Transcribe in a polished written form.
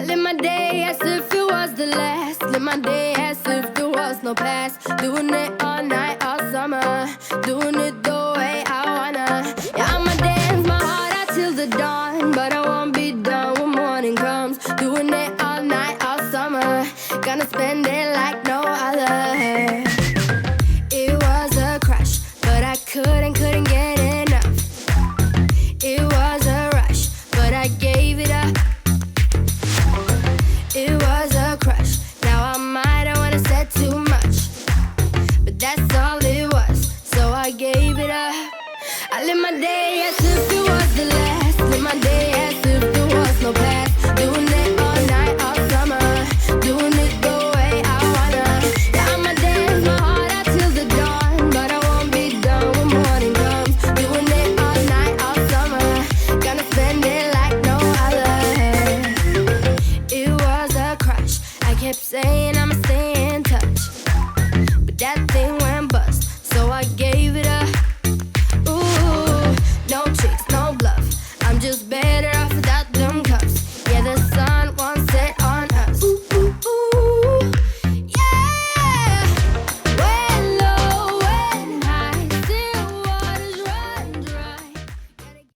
live my day as if it was the last. Live my day as if there was no past. Doing it all night, all summer. Doing it the way I wanna. Yeah, I'ma dance my heart out till the dawn, but I won't be done when morning comes. Doing it all night, all summer. Gonna spend it like no other. It was a crush, but I couldn't get enough. It was a rush, but I gave it up. It was a crush. Now I might have wanna said too much, but that's all it was. So I gave it up. I live my day as if